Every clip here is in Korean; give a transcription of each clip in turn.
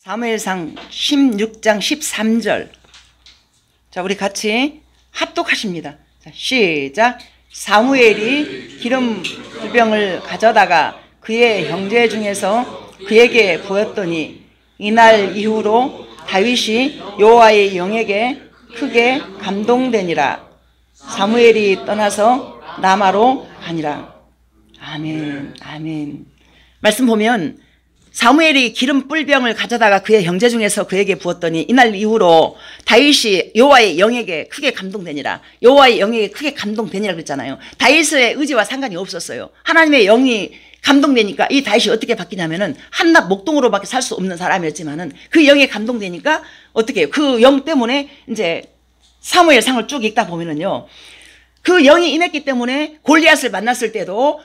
사무엘상 16장 13절. 자, 우리 같이 합독하십니다. 자, 시작. 사무엘이 기름 불병을 가져다가 그의 형제 중에서 그에게 부었더니 이날 이후로 다윗이 여호와의 영에게 크게 감동되니라. 사무엘이 떠나서 라마로 가니라. 아멘, 아멘. 말씀 보면 사무엘이 기름 뿔병을 가져다가 그의 형제 중에서 그에게 부었더니 이날 이후로 다윗이 여호와의 영에게 크게 감동되니라. 여호와의 영에게 크게 감동되니라 그랬잖아요. 다윗의 의지와 상관이 없었어요. 하나님의 영이 감동되니까 이 다윗이 어떻게 바뀌냐면은 한낱 목동으로밖에 살 수 없는 사람이었지만은 그 영에 감동되니까 어떻게 해요? 그 영 때문에 이제 사무엘 상을 쭉 읽다 보면은요, 그 영이 임했기 때문에 골리앗을 만났을 때도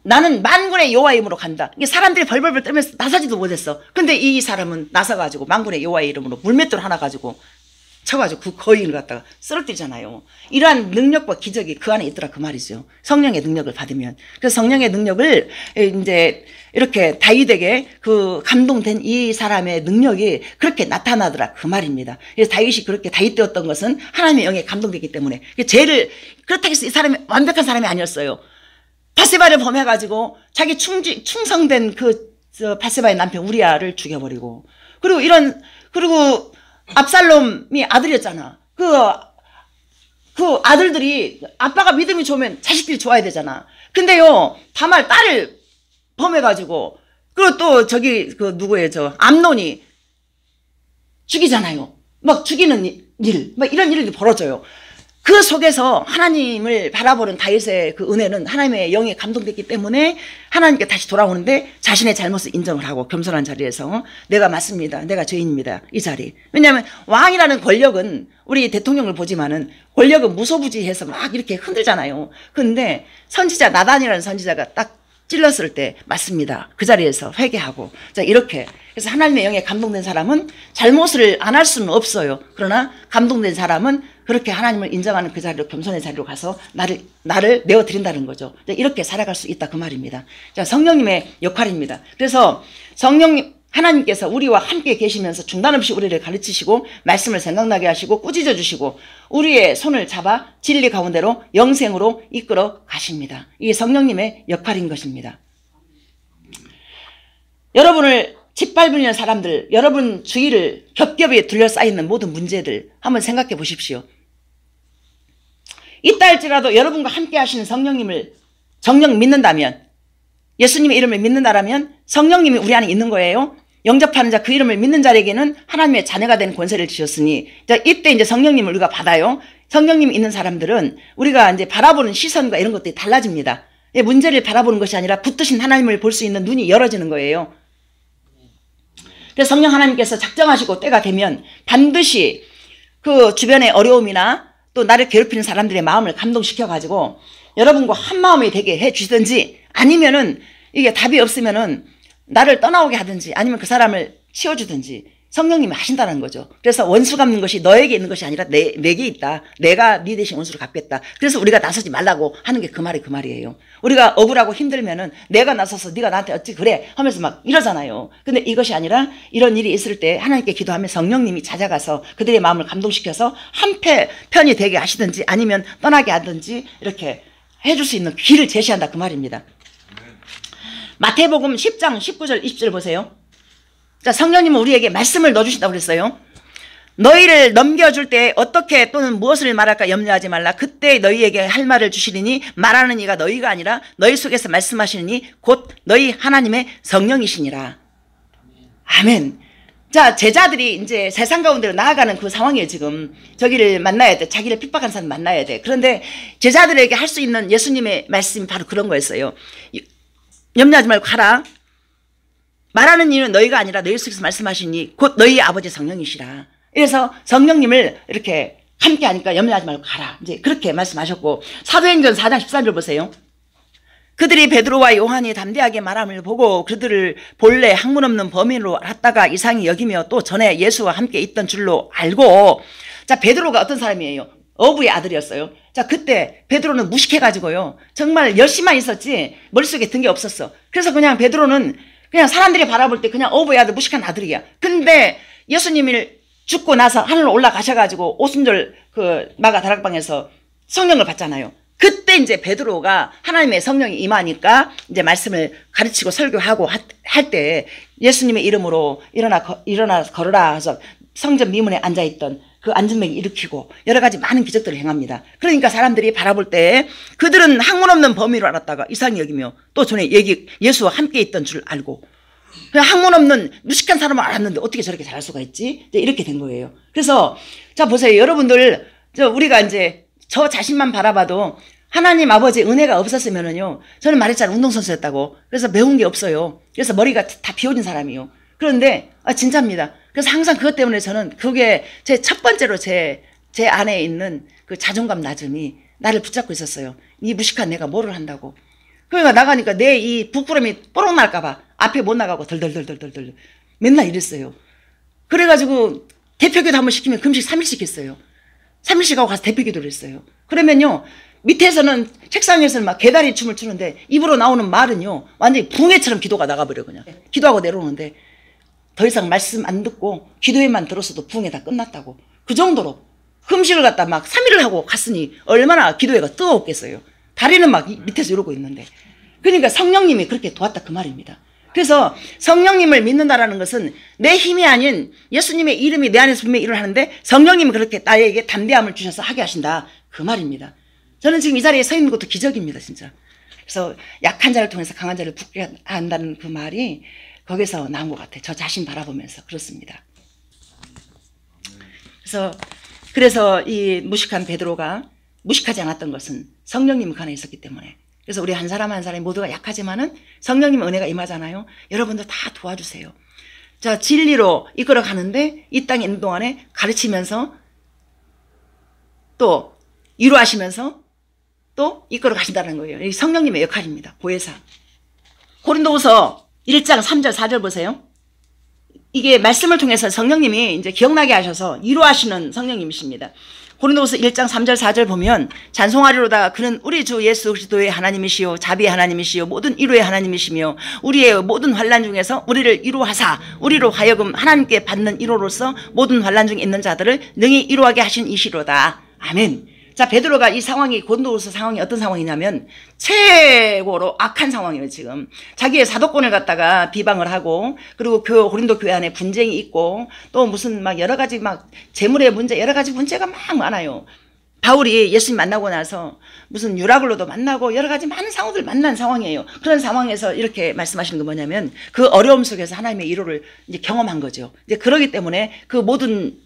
나는 만군의 여호와의 이름으로 간다. 이게 사람들이 벌벌벌 떨면서 나서지도 못했어. 근데 이 사람은 나서가지고 만군의 여호와의 이름으로 물맷돌 하나 가지고 쳐가지고 그 거인을 갖다가 쓰러뜨리잖아요. 이러한 능력과 기적이 그 안에 있더라 그 말이죠. 성령의 능력을 받으면. 그래서 성령의 능력을 이제 이렇게 다윗에게 그 감동된 이 사람의 능력이 그렇게 나타나더라 그 말입니다. 그래서 다윗이 그렇게 다윗되었던 것은 하나님의 영에 감동됐기 때문에 죄를 그렇다고 해서 이 사람이 완벽한 사람이 아니었어요. 바세바를 범해가지고 자기 충성된 그 바세바의 남편 우리아를 죽여버리고, 그리고 압살롬이 아들이었잖아. 그 아들들이 아빠가 믿음이 좋으면 자식들이 좋아야 되잖아. 근데요, 다말 딸을 범해가지고, 그리고 또 그 누구예요, 암논이 죽이잖아요. 막 죽이는 일, 막 이런 일이 벌어져요. 그 속에서 하나님을 바라보는 다윗의 그 은혜는 하나님의 영에 감동됐기 때문에 하나님께 다시 돌아오는데 자신의 잘못을 인정을 하고 겸손한 자리에서 내가 맞습니다. 내가 죄인입니다. 이 자리. 왜냐하면 왕이라는 권력은 우리 대통령을 보지만은 권력은 무소부지해서 막 이렇게 흔들잖아요. 근데 선지자 나단이라는 선지자가 딱 찔렀을 때 맞습니다. 그 자리에서 회개하고. 자, 이렇게. 그래서 하나님의 영에 감동된 사람은 잘못을 안 할 수는 없어요. 그러나 감동된 사람은 그렇게 하나님을 인정하는 그 자리로, 겸손의 자리로 가서 나를 내어드린다는 거죠. 이렇게 살아갈 수 있다 그 말입니다. 자, 성령님의 역할입니다. 그래서 하나님께서 우리와 함께 계시면서 중단 없이 우리를 가르치시고 말씀을 생각나게 하시고 꾸짖어 주시고 우리의 손을 잡아 진리 가운데로 영생으로 이끌어 가십니다. 이게 성령님의 역할인 것입니다. 여러분을 짓밟는 사람들, 여러분 주위를 겹겹이 둘러싸이는 모든 문제들 한번 생각해 보십시오. 있다 할지라도 여러분과 함께 하시는 성령님을 정녕 믿는다면, 예수님의 이름을 믿는다라면 성령님이 우리 안에 있는 거예요. 영접하는 자, 그 이름을 믿는 자에게는 하나님의 자녀가 되는 권세를 주셨으니, 자, 이때 이제 성령님을 우리가 받아요. 성령님이 있는 사람들은 우리가 이제 바라보는 시선과 이런 것들이 달라집니다. 문제를 바라보는 것이 아니라 붙드신 하나님을 볼 수 있는 눈이 열어지는 거예요. 그래서 성령 하나님께서 작정하시고 때가 되면 반드시 그 주변의 어려움이나 또 나를 괴롭히는 사람들의 마음을 감동시켜가지고 여러분과 한 마음이 되게 해주시든지, 아니면은 이게 답이 없으면은 나를 떠나오게 하든지, 아니면 그 사람을 치워주든지 성령님이 하신다는 거죠. 그래서 원수 갚는 것이 너에게 있는 것이 아니라 내게 있다. 내가 네 대신 원수를 갚겠다. 그래서 우리가 나서지 말라고 하는 게 그 말이에요. 우리가 억울하고 힘들면은 내가 나서서 네가 나한테 어찌 그래 하면서 막 이러잖아요. 근데 이것이 아니라 이런 일이 있을 때 하나님께 기도하면 성령님이 찾아가서 그들의 마음을 감동시켜서 편이 되게 하시든지 아니면 떠나게 하든지 이렇게 해줄 수 있는 길을 제시한다 그 말입니다. 마태복음 10장 19절 20절 보세요. 자, 성령님은 우리에게 말씀을 넣어주신다고 그랬어요. 너희를 넘겨줄 때 어떻게 또는 무엇을 말할까 염려하지 말라. 그때 너희에게 할 말을 주시리니 말하는 이가 너희가 아니라 너희 속에서 말씀하시니 곧 너희 하나님의 성령이시니라. 아멘. 자, 제자들이 이제 세상 가운데로 나아가는 그 상황이에요. 지금 저기를 만나야 돼. 자기를 핍박하는 사람 만나야 돼. 그런데 제자들에게 할 수 있는 예수님의 말씀이 바로 그런 거였어요. 염려하지 말고 가라. 말하는 이는 너희가 아니라 너희 속에서 말씀하시니 곧 너희 아버지 성령이시라. 그래서 성령님을 이렇게 함께 하니까 염려하지 말고 가라. 이제 그렇게 말씀하셨고, 사도행전 4장 13절 보세요. 그들이 베드로와 요한이 담대하게 말함을 보고 그들을 본래 학문 없는 범인으로 알았다가 이상히 여기며 또 전에 예수와 함께 있던 줄로 알고, 자, 베드로가 어떤 사람이에요? 어부의 아들이었어요. 자, 그때 베드로는 무식해가지고요, 정말 열심만 있었지 머릿속에 든 게 없었어. 그래서 그냥 베드로는 그냥 사람들이 바라볼 때 그냥 어부의 아들, 무식한 아들이야. 근데 예수님이 죽고 나서 하늘로 올라가셔가지고 오순절 그 마가 다락방에서 성령을 받잖아요. 그때 이제 베드로가 하나님의 성령이 임하니까 이제 말씀을 가르치고 설교하고 할 때 예수님의 이름으로 일어나 걸어라 해서 성전 미문에 앉아있던 그 안진뱅이 일으키고 여러 가지 많은 기적들을 행합니다. 그러니까 사람들이 바라볼 때 그들은 학문 없는 범인으로 알았다가 이상히 여기며 또 전에 예수와 함께 있던 줄 알고 그냥 학문 없는 무식한 사람을 알았는데 어떻게 저렇게 잘할 수가 있지? 이렇게 된 거예요. 그래서 자 보세요. 여러분들 우리가 이제 저 자신만 바라봐도 하나님 아버지의 은혜가 없었으면은요. 저는 말했잖아요. 운동선수였다고. 그래서 배운 게 없어요. 그래서 머리가 다 비워진 사람이요. 그런데 진짜입니다. 그래서 항상 그것 때문에 저는 그게 제 첫 번째로 제 안에 있는 그 자존감 낮음이 나를 붙잡고 있었어요. 이 무식한 내가 뭐를 한다고. 그러니까 나가니까 내 이 부끄러움이 뽀록 날까봐 앞에 못 나가고 덜덜덜덜덜 맨날 이랬어요. 그래가지고 대표기도 한번 시키면 금식 3일씩 했어요. 3일씩 하고 가서 대표기도를 했어요. 그러면요. 밑에서는 책상에서는 막 개다리 춤을 추는데 입으로 나오는 말은요. 완전히 붕해처럼 기도가 나가버려 그냥. 기도하고 내려오는데 더 이상 말씀 안 듣고 기도회만 들었어도 붕해 다 끝났다고. 그 정도로 금식을 갖다 막 3일을 하고 갔으니 얼마나 기도회가 뜨거웠겠어요. 다리는 막 밑에서 이러고 있는데. 그러니까 성령님이 그렇게 도왔다 그 말입니다. 그래서 성령님을 믿는다라는 것은 내 힘이 아닌 예수님의 이름이 내 안에서 분명히 일을 하는데 성령님이 그렇게 나에게 담대함을 주셔서 하게 하신다 그 말입니다. 저는 지금 이 자리에 서 있는 것도 기적입니다 진짜. 그래서 약한 자를 통해서 강한 자를 붙게 한다는 그 말이 거기서 나온 것 같아요. 저 자신 바라보면서 그렇습니다. 그래서 이 무식한 베드로가 무식하지 않았던 것은 성령님이 그 안에 있었기 때문에. 그래서 우리 한 사람 한 사람이 모두가 약하지만은 성령님의 은혜가 임하잖아요. 여러분들 다 도와주세요. 자, 진리로 이끌어 가는데 이 땅에 있는 동안에 가르치면서 또 위로하시면서 또 이끌어 가신다는 거예요. 이 성령님의 역할입니다. 보혜사. 고린도후서 1장 3절 4절 보세요. 이게 말씀을 통해서 성령님이 이제 기억나게 하셔서 위로하시는 성령님이십니다. 고린도후서 1장 3절 4절 보면 찬송하리로다 그는 우리 주 예수 그리스도의 하나님이시요 자비의 하나님이시요 모든 위로의 하나님이시며 우리의 모든 환난 중에서 우리를 위로하사 우리로 하여금 하나님께 받는 위로로서 모든 환난 중에 있는 자들을 능히 위로하게 하신 이시로다. 아멘. 자, 베드로가 이 상황이 고린도후서 상황이 어떤 상황이냐면 최고로 악한 상황이에요. 지금 자기의 사도권을 갖다가 비방을 하고 그리고 고린도 교회 안에 분쟁이 있고 또 무슨 막 여러 가지 막 재물의 문제 여러 가지 문제가 막 많아요. 바울이 예수님 만나고 나서 무슨 유라굴로도 만나고 여러 가지 많은 상황들 만난 상황이에요. 그런 상황에서 이렇게 말씀하시는 건 뭐냐면 그 어려움 속에서 하나님의 위로를 이제 경험한 거죠. 이제 그러기 때문에 그 모든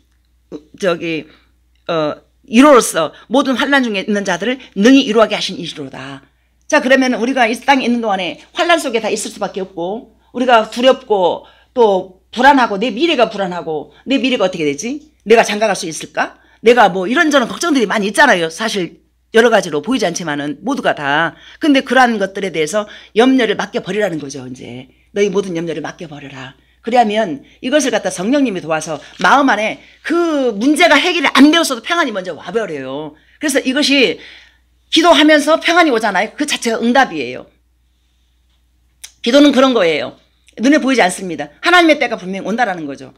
위로로서 모든 환난 중에 있는 자들을 능히 위로하게 하신 이시로다. 자, 그러면 우리가 이 땅에 있는 동안에 환난 속에 다 있을 수밖에 없고 우리가 두렵고 또 불안하고 내 미래가 불안하고 내 미래가 어떻게 되지? 내가 장가갈 수 있을까? 내가 뭐 이런저런 걱정들이 많이 있잖아요. 사실 여러 가지로 보이지 않지만은 모두가 다. 근데 그러한 것들에 대해서 염려를 맡겨버리라는 거죠. 이제 너희 모든 염려를 맡겨버려라. 그러면 이것을 갖다 성령님이 도와서 마음 안에 그 문제가 해결이 안 되었어도 평안이 먼저 와버려요. 그래서 이것이 기도하면서 평안이 오잖아요. 그 자체가 응답이에요. 기도는 그런 거예요. 눈에 보이지 않습니다. 하나님의 때가 분명히 온다라는 거죠.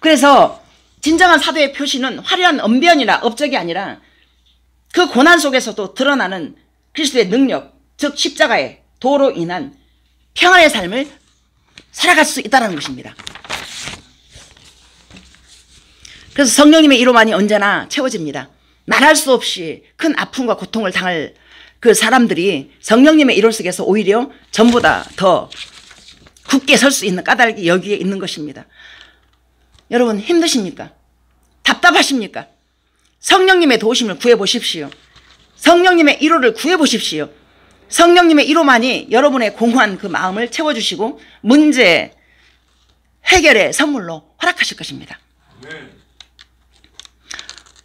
그래서 진정한 사도의 표시는 화려한 언변이나 업적이 아니라 그 고난 속에서도 드러나는 그리스도의 능력, 즉 십자가의 도로 인한 평안의 삶을 살아갈 수 있다는 것입니다. 그래서 성령님의 위로만이 언제나 채워집니다. 말할 수 없이 큰 아픔과 고통을 당할 그 사람들이 성령님의 위로 속에서 오히려 전보다 더 굳게 설 수 있는 까닭이 여기에 있는 것입니다. 여러분 힘드십니까? 답답하십니까? 성령님의 도우심을 구해보십시오. 성령님의 위로를 구해보십시오. 성령님의 위로만이 여러분의 공허한 그 마음을 채워주시고 문제 해결의 선물로 허락하실 것입니다.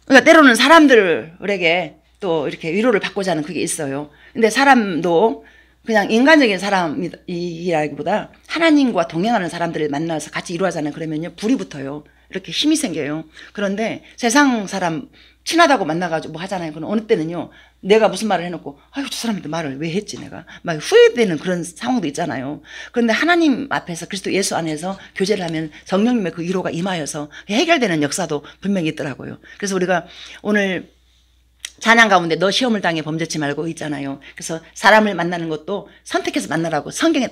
그러니까 때로는 사람들에게 또 이렇게 위로를 받고자 하는 그게 있어요. 근데 사람도 그냥 인간적인 사람이라기보다 하나님과 동행하는 사람들을 만나서 같이 위로하자는 그러면요 불이 붙어요. 이렇게 힘이 생겨요. 그런데 세상 사람 친하다고 만나가지고 뭐 하잖아요. 그럼 어느 때는요, 내가 무슨 말을 해놓고, 아유, 저 사람한테 말을 왜 했지, 내가. 막 후회되는 그런 상황도 있잖아요. 그런데 하나님 앞에서, 그리스도 예수 안에서 교제를 하면 성령님의 그 위로가 임하여서 해결되는 역사도 분명히 있더라고요. 그래서 우리가 오늘 찬양 가운데 너 시험을 당해 범죄치 말고 있잖아요. 그래서 사람을 만나는 것도 선택해서 만나라고 성경에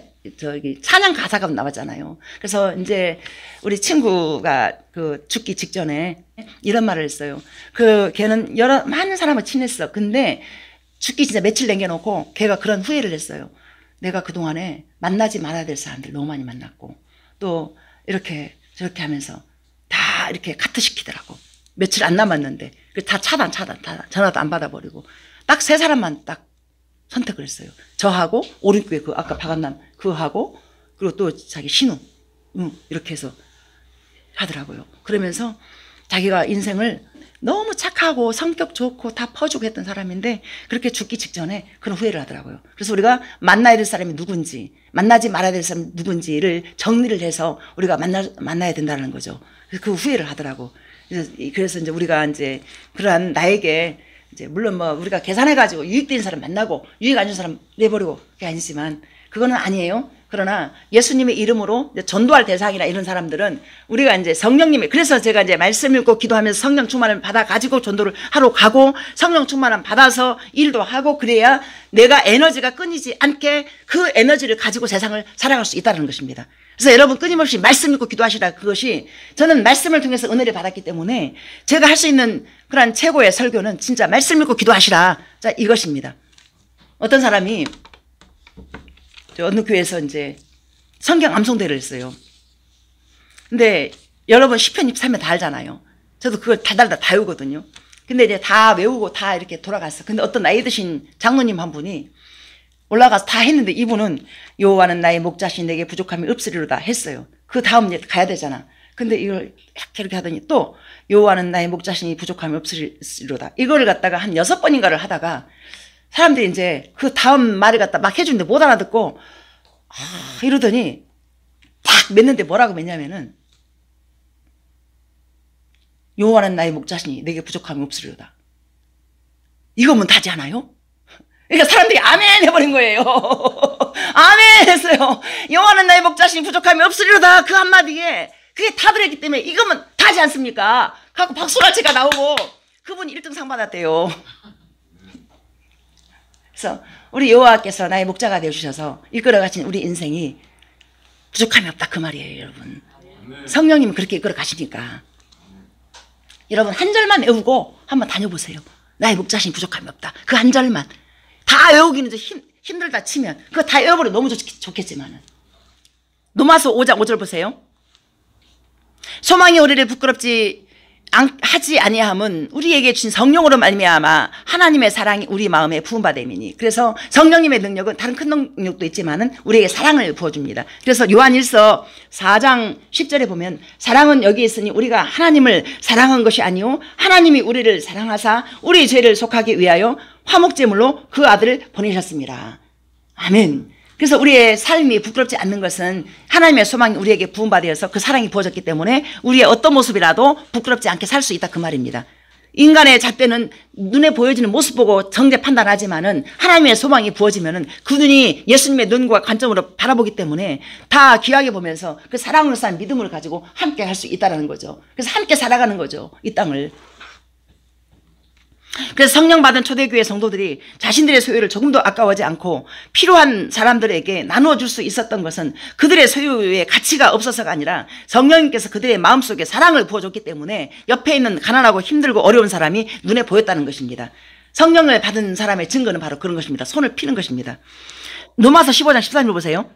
찬양 가사가 나왔잖아요. 그래서 이제 우리 친구가 그 죽기 직전에 이런 말을 했어요. 걔는 많은 사람을 친했어. 근데 죽기 진짜 며칠 남겨놓고 걔가 그런 후회를 했어요. 내가 그동안에 만나지 말아야 될 사람들 너무 많이 만났고 또 이렇게 저렇게 하면서 다 이렇게 카트시키더라고. 며칠 안 남았는데 다 차단 전화도 안 받아버리고 딱 3사람만 딱 선택을 했어요. 저하고 오른쪽에 그 아까 박한남 그하고 그리고 또 자기 신우 이렇게 해서 하더라고요. 그러면서 자기가 인생을 너무 착하고 성격 좋고 다 퍼주고 했던 사람인데 그렇게 죽기 직전에 그런 후회를 하더라고요. 그래서 우리가 만나야 될 사람이 누군지 만나지 말아야 될 사람이 누군지를 정리를 해서 우리가 만나야 된다는 거죠. 그래서 그 후회를 하더라고. 그래서 이제 우리가 이제 그러한 나에게 이제 물론 뭐 우리가 계산해가지고 유익된 사람 만나고 유익 안 준 사람 내버리고 그게 아니지만 그거는 아니에요. 그러나 예수님의 이름으로 전도할 대상이나 이런 사람들은 우리가 이제 성령님의 그래서 제가 이제 말씀 읽고 기도하면서 성령 충만을 받아 가지고 전도를 하러 가고 성령 충만을 받아서 일도 하고 그래야 내가 에너지가 끊이지 않게 그 에너지를 가지고 세상을 살아갈 수 있다는 것입니다. 그래서 여러분 끊임없이 말씀 읽고 기도하시라. 그것이 저는 말씀을 통해서 은혜를 받았기 때문에 제가 할 수 있는 그런 최고의 설교는 진짜 말씀 읽고 기도하시라. 자, 이것입니다. 어떤 사람이 어느 교회에서 이제 성경 암송대를 했어요. 근데 여러분 시편 23면 다 알잖아요. 저도 그걸 달달달 다 외우거든요. 근데 이제 다 외우고 다 이렇게 돌아갔어. 근데 어떤 나이 드신 장로님 한 분이 올라가서 다 했는데 이분은 여호와는 나의 목자시 내게 부족함이 없으리로다 했어요. 그 다음 이제 가야 되잖아. 근데 이걸 이렇게 하더니 또 여호와는 나의 목자신이 부족함이 없으리로다. 이거를 갖다가 한 6번인가를 하다가 사람들이 이제 그 다음 말을 갖다 막 해주는데 못 알아듣고 이러더니 딱 맺는데 뭐라고 맺냐면은 여호와는 나의 목자신이 내게 부족함이 없으리로다. 이거면 다지 않아요? 그러니까 사람들이 아멘 해버린 거예요. 아멘 했어요. 여호와는 나의 목자신이 부족함이 없으리로다. 그 한마디에 그게 다 들었기 때문에 이거면 다지 않습니까? 갖고 박수갈채가 나오고 그분이 1등 상 받았대요. 그래서 우리 여호와께서 나의 목자가 되어주셔서 이끌어가신 우리 인생이 부족함이 없다 그 말이에요. 여러분 성령님은 그렇게 이끌어 가시니까 여러분 한 절만 외우고 한번 다녀보세요. 나의 목자신이 부족함이 없다. 그 한 절만 다 외우기는 힘들다 치면 그거 다 외워버려 너무 좋겠지만은 로마서 5장 5절 보세요. 소망이 우리를 부끄럽지 하지 아니함은 우리에게 주신 성령으로 말미암아 하나님의 사랑이 우리 마음에 부음받음이니. 그래서 성령님의 능력은 다른 큰 능력도 있지만은 우리에게 사랑을 부어줍니다. 그래서 요한일서 4장 10절에 보면 사랑은 여기 있으니 우리가 하나님을 사랑한 것이 아니요 하나님이 우리를 사랑하사 우리 죄를 속하기 위하여 화목제물로 그 아들을 보내셨습니다. 아멘. 그래서 우리의 삶이 부끄럽지 않는 것은 하나님의 소망이 우리에게 부음받아서 그 사랑이 부어졌기 때문에 우리의 어떤 모습이라도 부끄럽지 않게 살 수 있다 그 말입니다. 인간의 잣대는 눈에 보여지는 모습 보고 정죄 판단하지만은 하나님의 소망이 부어지면은 그 눈이 예수님의 눈과 관점으로 바라보기 때문에 다 귀하게 보면서 그 사랑으로 쌓은 믿음을 가지고 함께 할 수 있다는 거죠. 그래서 함께 살아가는 거죠. 이 땅을. 그래서 성령 받은 초대교회 성도들이 자신들의 소유를 조금도 아까워하지 않고 필요한 사람들에게 나누어 줄 수 있었던 것은 그들의 소유의 가치가 없어서가 아니라 성령님께서 그들의 마음속에 사랑을 부어줬기 때문에 옆에 있는 가난하고 힘들고 어려운 사람이 눈에 보였다는 것입니다. 성령을 받은 사람의 증거는 바로 그런 것입니다. 손을 피는 것입니다. 로마서 15장 13절 보세요.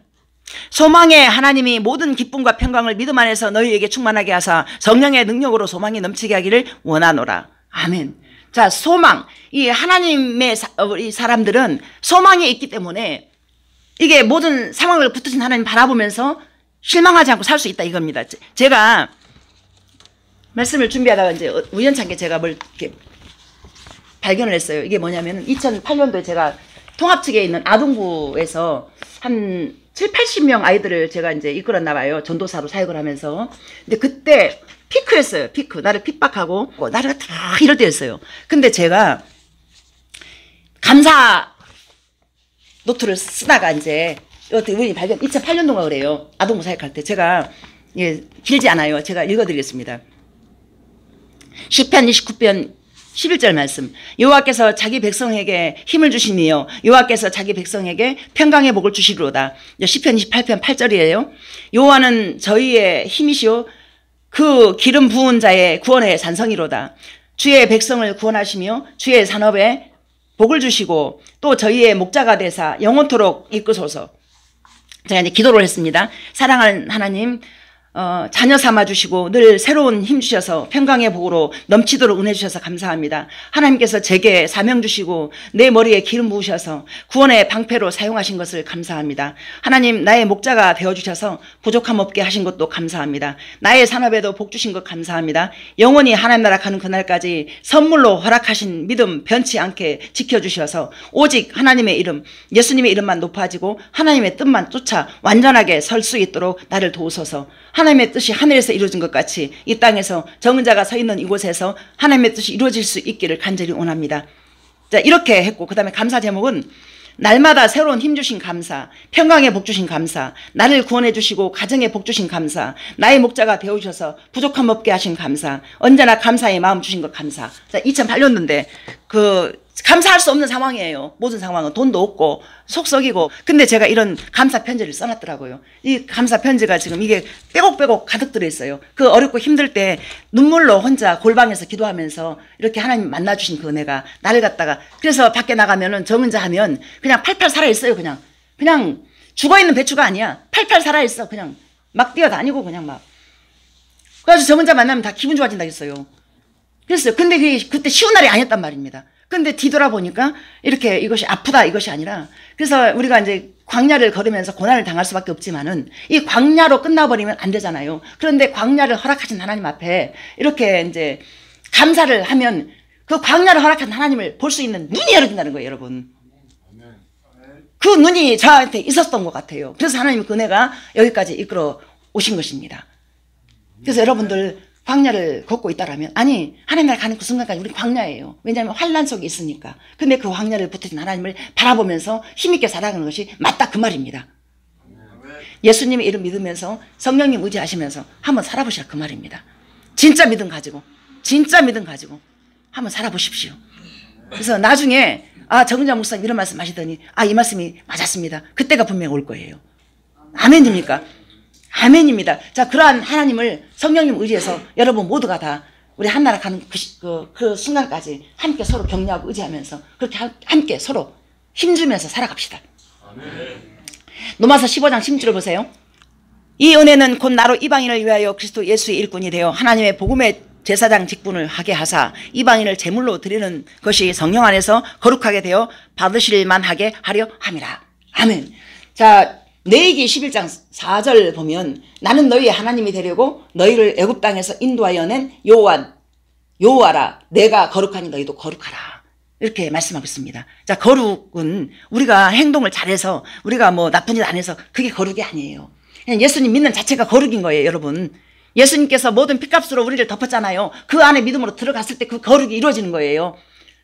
소망의 하나님이 모든 기쁨과 평강을 믿음 안에서 너희에게 충만하게 하사 성령의 능력으로 소망이 넘치게 하기를 원하노라. 아멘. 자, 소망. 이 하나님의 우리 사람들은 소망이 있기 때문에 이게 모든 상황을 붙으신 하나님 바라보면서 실망하지 않고 살 수 있다 이겁니다. 제가 말씀을 준비하다가 이제 우연찮게 제가 뭘 이렇게 발견을 했어요. 이게 뭐냐면 2008년도에 제가 통합 측에 있는 아동부에서 한 7, 80명 아이들을 제가 이제 이끌었나 봐요. 전도사로 사역을 하면서. 근데 그때 피크였어요. 피크. 나를 핍박하고 나를 다 이럴 때였어요. 근데 제가 감사 노트를 쓰다가 이제 어떻게 우연히 발견 2008년도가 그래요. 아동부 사역할 때 제가 예, 길지 않아요. 제가 읽어드리겠습니다. 시편 29편 11절 말씀. 여호와께서 자기 백성에게 힘을 주시며 여호와께서 자기 백성에게 평강의 복을 주시리로다. 시편 28편 8절이에요. 여호와는 저희의 힘이시오 그 기름 부은 자의 구원의 산성이로다. 주의 백성을 구원하시며 주의 산업에 복을 주시고 또 저희의 목자가 되사 영원토록 이끄소서. 제가 이제 기도를 했습니다. 사랑하는 하나님, 자녀 삼아 주시고 늘 새로운 힘 주셔서 평강의 복으로 넘치도록 은혜 주셔서 감사합니다. 하나님께서 제게 사명 주시고 내 머리에 기름 부으셔서 구원의 방패로 사용하신 것을 감사합니다. 하나님, 나의 목자가 되어주셔서 부족함 없게 하신 것도 감사합니다. 나의 산업에도 복 주신 것 감사합니다. 영원히 하나님 나라 가는 그날까지 선물로 허락하신 믿음 변치 않게 지켜주셔서 오직 하나님의 이름, 예수님의 이름만 높아지고 하나님의 뜻만 쫓아 완전하게 설 수 있도록 나를 도우소서. 하나님의 뜻이 하늘에서 이루어진 것 같이 이 땅에서 적은 자가 서 있는 이곳에서 하나님의 뜻이 이루어질 수 있기를 간절히 원합니다. 자, 이렇게 했고 그 다음에 감사 제목은 날마다 새로운 힘 주신 감사, 평강의 복 주신 감사, 나를 구원해 주시고 가정에 복 주신 감사, 나의 목자가 되어주셔서 부족함 없게 하신 감사, 언제나 감사의 마음 주신 것 감사. 자, 2008년도인데 감사할 수 없는 상황이에요. 모든 상황은 돈도 없고 속 썩이고. 근데 제가 이런 감사 편지를 써놨더라고요. 이 감사 편지가 지금 이게 빼곡빼곡 가득 들어있어요. 그 어렵고 힘들 때 눈물로 혼자 골방에서 기도하면서 이렇게 하나님 만나주신 그 은혜가 나를 갖다가, 그래서 밖에 나가면은 저 혼자 하면 그냥 팔팔 살아있어요. 그냥 죽어있는 배추가 아니야. 팔팔 살아있어. 그냥 막 뛰어다니고 그냥 막. 그래서 저 혼자 만나면 다 기분 좋아진다 했어요. 그랬어요. 근데 그때 쉬운 날이 아니었단 말입니다. 근데 뒤돌아보니까 이렇게 이것이 아프다 이것이 아니라, 그래서 우리가 이제 광야를 걸으면서 고난을 당할 수밖에 없지만은 이 광야로 끝나버리면 안 되잖아요. 그런데 광야를 허락하신 하나님 앞에 이렇게 이제 감사를 하면 그 광야를 허락한 하나님을 볼 수 있는 눈이 열어진다는 거예요, 여러분. 그 눈이 저한테 있었던 것 같아요. 그래서 하나님 그 은혜가 여기까지 이끌어 오신 것입니다. 그래서 여러분들 광야를 걷고 있다라면, 아니 하나님 나라 가는 그 순간까지 우리 광야예요. 왜냐하면 환난 속에 있으니까. 근데 그 광야를 붙으신 하나님을 바라보면서 힘있게 살아가는 것이 맞다 그 말입니다. 예수님의 이름 믿으면서 성령님 의지하시면서 한번 살아보시라 그 말입니다. 진짜 믿음 가지고 한번 살아보십시오. 그래서 나중에 정은자 목사님 이런 말씀 하시더니 이 말씀이 맞았습니다. 그때가 분명히 올 거예요. 아멘입니까? 아멘입니다. 자, 그러한 하나님을 성령님 의지해서 여러분 모두가 다 우리 한나라 가는 그 순간까지 함께 서로 격려하고 의지하면서 그렇게 함께 서로 힘주면서 살아갑시다. 아멘. 로마서 15장 16절을 보세요. 이 은혜는 곧 나로 이방인을 위하여 그리스도 예수의 일꾼이 되어 하나님의 복음의 제사장 직분을 하게 하사 이방인을 제물로 드리는 것이 성령 안에서 거룩하게 되어 받으실 만하게 하려 함이라. 아멘. 자, 레위기 11장 4절 보면 나는 너희의 하나님이 되려고 너희를 애굽 땅에서 인도하여 낸 여호와라. 내가 거룩하니 너희도 거룩하라. 이렇게 말씀하고 있습니다. 자, 거룩은 우리가 행동을 잘해서 우리가 뭐 나쁜 짓 안 해서 그게 거룩이 아니에요. 그냥 예수님 믿는 자체가 거룩인 거예요, 여러분. 예수님께서 모든 핏값으로 우리를 덮었잖아요. 그 안에 믿음으로 들어갔을 때 그 거룩이 이루어지는 거예요.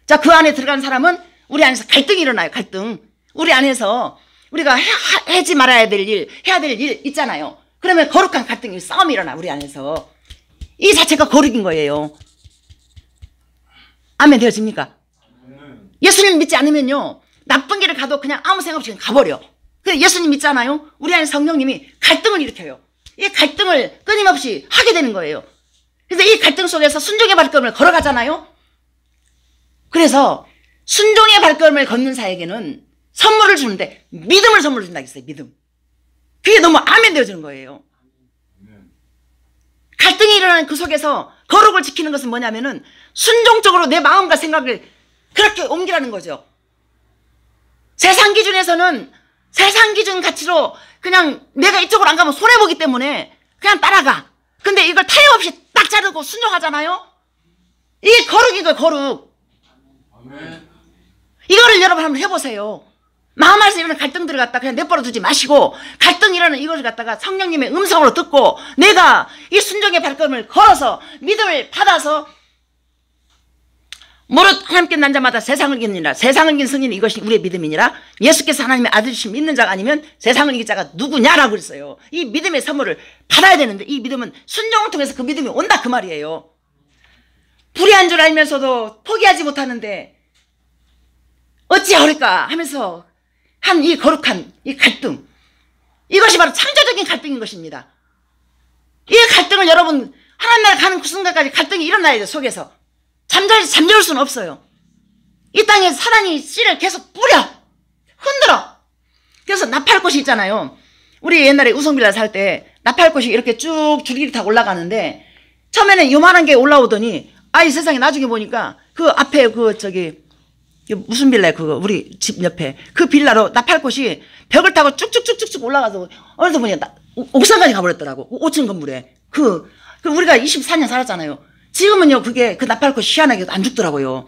자, 그 안에 들어간 사람은 우리 안에서 갈등이 일어나요. 갈등. 우리 안에서 우리가 하지 말아야 될 일, 해야 될 일 있잖아요. 그러면 거룩한 갈등이, 싸움이 일어나 우리 안에서. 이 자체가 거룩인 거예요. 아멘 되어집니까? 예수님 믿지 않으면요, 나쁜 길을 가도 그냥 아무 생각 없이 가버려. 근데 예수님 믿잖아요. 우리 안에 성령님이 갈등을 일으켜요. 이 갈등을 끊임없이 하게 되는 거예요. 그래서 이 갈등 속에서 순종의 발걸음을 걸어가잖아요. 그래서 순종의 발걸음을 걷는 자에게는 선물을 주는데 믿음을 선물로 준다고 했어요. 믿음. 그게 너무 아멘 되어지는 거예요. 갈등이 일어나는 그 속에서 거룩을 지키는 것은 뭐냐면은 순종적으로 내 마음과 생각을 그렇게 옮기라는 거죠. 세상 기준에서는 세상 기준 가치로 그냥 내가 이쪽으로 안 가면 손해보기 때문에 그냥 따라가. 근데 이걸 타협없이 딱 자르고 순종하잖아요. 이게 거룩인 거예요. 거룩. 이거를 여러분 한번 해보세요. 마음 안에서 이런 갈등들을 갖다가 그냥 내버려 두지 마시고, 갈등이 일어나는 이것을 갖다가 성령님의 음성으로 듣고, 내가 이 순종의 발걸음을 걸어서 믿음을 받아서 무릇 하나님께 난 자마다 세상을 이기느니라. 세상을 이긴 승리는 이것이 우리의 믿음이니라. 예수께서 하나님의 아들이신 믿는 자가 아니면 세상을 이길 자가 누구냐라고 그랬어요. 이 믿음의 선물을 받아야 되는데, 이 믿음은 순종을 통해서 그 믿음이 온다 그 말이에요. 불의한 줄 알면서도 포기하지 못하는데 어찌하올까 하면서 한 이 거룩한 이 갈등, 이것이 바로 창조적인 갈등인 것입니다. 이 갈등을 여러분, 하나님 나라 가는 그 순간까지 갈등이 일어나야 돼. 속에서 잠재울 수는 없어요. 이 땅에 사단이 씨를 계속 뿌려 흔들어. 그래서 나팔꽃이 있잖아요. 우리 옛날에 우성빌라 살 때 나팔꽃이 이렇게 쭉 줄기를 타고 올라가는데, 처음에는 요만한 게 올라오더니 이 세상에 나중에 보니까 그 앞에 무슨 빌라에 그거 우리 집 옆에 그 빌라로 나팔꽃이 벽을 타고 쭉쭉쭉쭉 올라가서 어느새 보니까 옥상까지 가버렸더라고. 5층 건물에. 우리가 24년 살았잖아요. 지금은요, 그 나팔꽃이 희한하게 안 죽더라고요.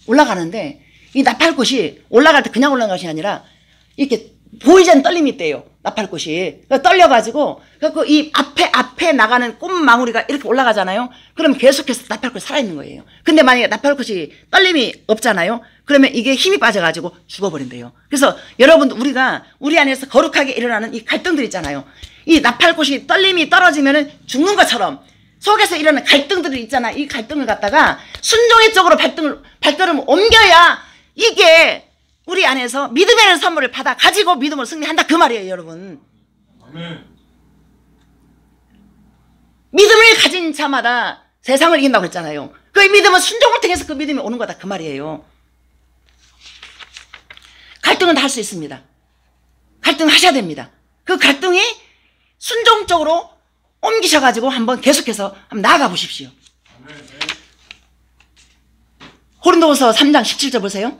올라가는데, 이 나팔꽃이 올라갈 때 그냥 올라간 것이 아니라, 이렇게 보이지 않는 떨림이 있대요. 나팔꽃이. 떨려가지고, 이 앞에 나가는 꽃망우리가 이렇게 올라가잖아요. 그럼 계속해서 나팔꽃이 살아있는 거예요. 근데 만약에 나팔꽃이 떨림이 없잖아요. 그러면 이게 힘이 빠져가지고 죽어버린대요. 그래서 여러분, 우리 안에서 거룩하게 일어나는 이 갈등들 있잖아요. 이 나팔꽃이 떨림이 떨어지면은 죽는 것처럼, 속에서 일어나는 갈등들이 있잖아. 이 갈등을 갖다가 순종의 쪽으로 발걸음을 옮겨야 이게 우리 안에서 믿음의 선물을 받아 가지고 믿음으로 승리한다 그 말이에요, 여러분. 아멘. 믿음을 가진 자마다 세상을 이긴다고 그랬잖아요. 그 믿음은 순종을 통해서 그 믿음이 오는 거다 그 말이에요. 갈등은 다 할 수 있습니다. 갈등하셔야 됩니다. 그 갈등이 순종적으로 옮기셔가지고 한번 계속해서 한번 나아가 보십시오. 고린도후서 3장 17절 보세요.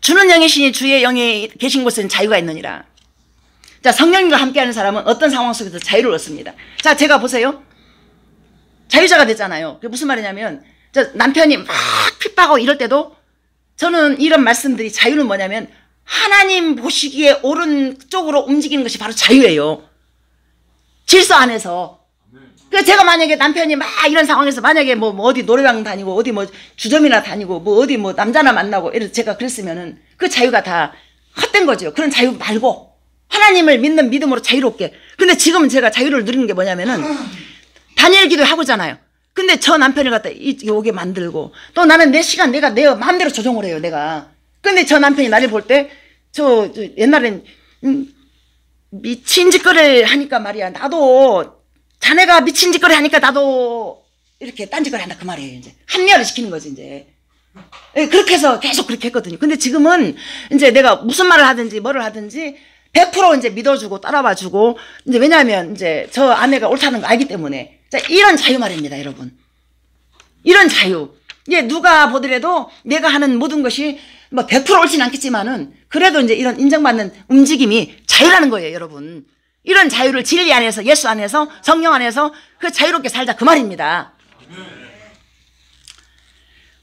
주는 영이시니 주의 영이 계신 곳에는 자유가 있느니라. 자, 성령님과 함께하는 사람은 어떤 상황 속에서 자유를 얻습니다. 자, 제가 보세요. 자유자가 됐잖아요. 그게 무슨 말이냐면, 남편이 막 핍박하고 이럴 때도 저는 이런 말씀들이, 자유는 뭐냐면 하나님 보시기에 옳은 쪽으로 움직이는 것이 바로 자유예요. 질서 안에서. 그 제가 만약에 남편이 막 이런 상황에서 만약에 뭐 어디 노래방 다니고 어디 뭐 주점이나 다니고 뭐 어디 뭐 남자나 만나고 이래서 제가 그랬으면은 그 자유가 다 헛된 거죠. 그런 자유 말고 하나님을 믿는 믿음으로 자유롭게. 근데 지금은 제가 자유를 누리는 게 뭐냐면은 다니엘 기도 하고잖아요. 근데 저 남편을 갖다 여기 만들고 또 나는 내 시간 내가 내 마음대로 조정을 해요, 내가. 근데 저 남편이 나를 볼 때 저 옛날엔 미친 짓거리를 하니까 말이야, 나도 자네가 미친 짓거리 하니까 나도 이렇게 딴짓거리 한다 그 말이에요. 이제 합리화를 시키는 거지 이제. 그렇게 해서 계속 그렇게 했거든요. 근데 지금은 이제 내가 무슨 말을 하든지 뭐를 하든지 100% 이제 믿어주고 따라와주고, 이제 왜냐하면 이제 저 아내가 옳다는 거 알기 때문에. 자, 이런 자유 말입니다, 여러분. 이런 자유. 이제 누가 보더라도 내가 하는 모든 것이 뭐 100% 옳지는 않겠지만은 그래도 이제 이런 인정받는 움직임이 자유라는 거예요, 여러분. 이런 자유를 진리 안에서, 예수 안에서, 성령 안에서 그 자유롭게 살자 그 말입니다.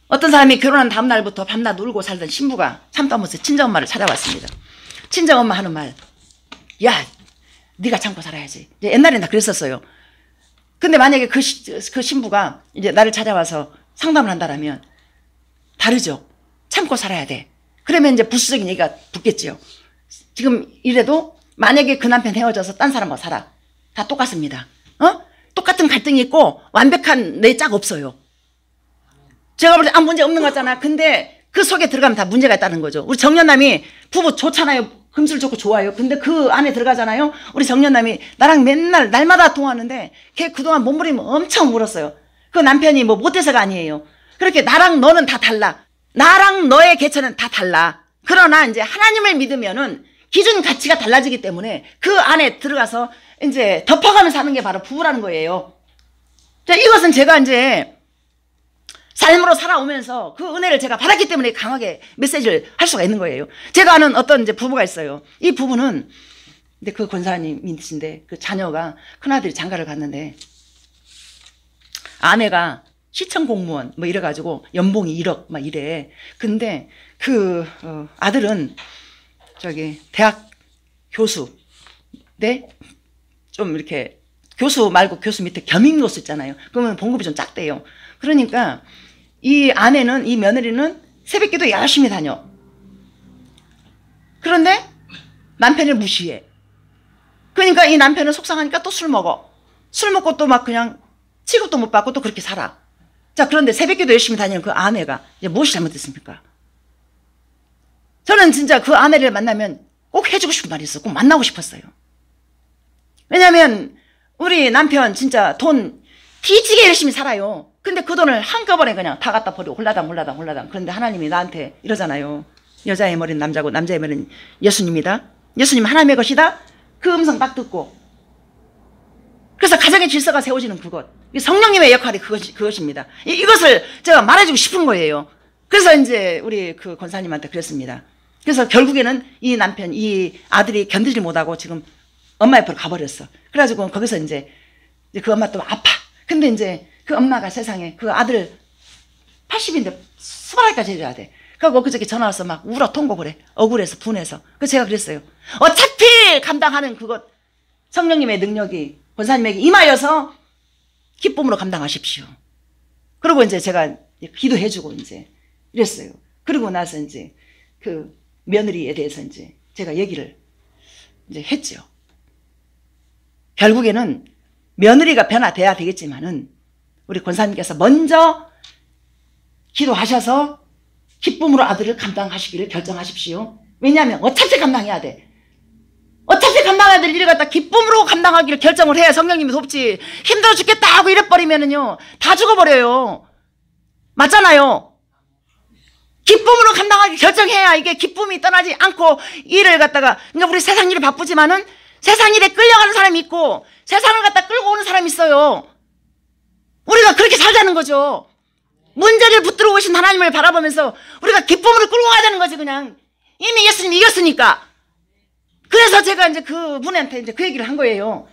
어떤 사람이 결혼한 다음 날부터 밤낮 울고 살던 신부가 참다 못해 친정엄마를 찾아왔습니다. 친정엄마 하는 말, 야, 네가 참고 살아야지. 옛날엔 다 그랬었어요. 근데 만약에 그 신부가 이제 나를 찾아와서 상담을 한다라면 다르죠. 참고 살아야 돼. 그러면 이제 부수적인 얘기가 붙겠지요. 지금 이래도 만약에 그 남편 헤어져서 딴 사람하고 살아. 다 똑같습니다. 똑같은 갈등이 있고 완벽한 내 짝 없어요. 제가 볼 때 문제 없는 거 같잖아. 근데 그 속에 들어가면 다 문제가 있다는 거죠. 우리 정년남이 부부 좋잖아요. 금술 좋고 좋아요. 근데 그 안에 들어가잖아요. 우리 정년남이 나랑 맨날 날마다 통화하는데 걔 그동안 몸부림을 엄청 울었어요. 그 남편이 뭐 못해서가 아니에요. 그렇게 나랑 너는 다 달라. 나랑 너의 개체는 다 달라. 그러나 이제 하나님을 믿으면은 기준 가치가 달라지기 때문에 그 안에 들어가서 이제 덮어가면서 사는 게 바로 부부라는 거예요. 자, 이것은 제가 이제 삶으로 살아오면서 그 은혜를 제가 받았기 때문에 강하게 메시지를 할 수가 있는 거예요. 제가 아는 어떤 이제 부부가 있어요. 이 부부는, 근데 그 권사님이신데 그 자녀가, 큰아들이 장가를 갔는데 아내가 시청 공무원 뭐 이래가지고 연봉이 1억 막 이래. 근데 그 아들은 대학 교수, 네? 좀 이렇게 교수 말고 교수 밑에 겸임교수 있잖아요. 그러면 봉급이 좀 작대요. 그러니까 이 아내는, 이 며느리는 새벽기도 열심히 다녀. 그런데 남편을 무시해. 그러니까 이 남편은 속상하니까 또 술 먹어. 술 먹고 또 막 그냥 취급도 못 받고 또 그렇게 살아. 자, 그런데 새벽기도 열심히 다니는 그 아내가 이제 무엇이 잘못됐습니까? 저는 진짜 그 아내를 만나면 꼭 해주고 싶은 말이 있어. 꼭 만나고 싶었어요. 왜냐면 우리 남편 진짜 돈 뒤지게 열심히 살아요. 근데 그 돈을 한꺼번에 그냥 다 갖다 버리고 홀라당. 그런데 하나님이 나한테 이러잖아요. 여자의 머리는 남자고 남자의 머리는 예수님이다. 예수님 하나님의 것이다. 그 음성 딱 듣고, 그래서 가정의 질서가 세워지는 그것, 성령님의 역할이 그것입니다. 이것을 제가 말해주고 싶은 거예요. 그래서 이제 우리 그 권사님한테 그랬습니다. 그래서 결국에는 이 남편, 이 아들이 견디지 못하고 지금 엄마 옆으로 가버렸어. 그래가지고 거기서 이제 그 엄마 또 아파. 근데 이제 그 엄마가 세상에 그 아들 80인데 수발까지 해줘야 돼. 그리고 그저께 전화 와서 막 울어 통곡을 해. 억울해서 분해서. 그래서 제가 그랬어요. 어차피 감당하는 그것, 성령님의 능력이 권사님에게 임하여서 기쁨으로 감당하십시오. 그리고 이제 제가 기도해주고 이제 이랬어요. 그리고 나서 이제 그 며느리에 대해서 이제 제가 얘기를 이제 했죠. 결국에는 며느리가 변화돼야 되겠지만은 우리 권사님께서 먼저 기도하셔서 기쁨으로 아들을 감당하시기를 결정하십시오. 왜냐하면 어차피 감당해야 돼. 어차피 감당해야 될 일을 갖다 기쁨으로 감당하기를 결정을 해야 성령님이 돕지. 힘들어 죽겠다 하고 이래버리면은요, 다 죽어버려요. 맞잖아요. 기쁨으로 감당하기 결정해야 이게 기쁨이 떠나지 않고 일을 갖다가, 그러니까 우리 세상 일이 바쁘지만은 세상 일에 끌려가는 사람이 있고 세상을 갖다 끌고 오는 사람이 있어요. 우리가 그렇게 살자는 거죠. 문제를 붙들어 오신 하나님을 바라보면서 우리가 기쁨으로 끌고 가야 되는 거지. 그냥 이미 예수님이 이겼으니까. 그래서 제가 이제 그 분한테 이제 그 얘기를 한 거예요.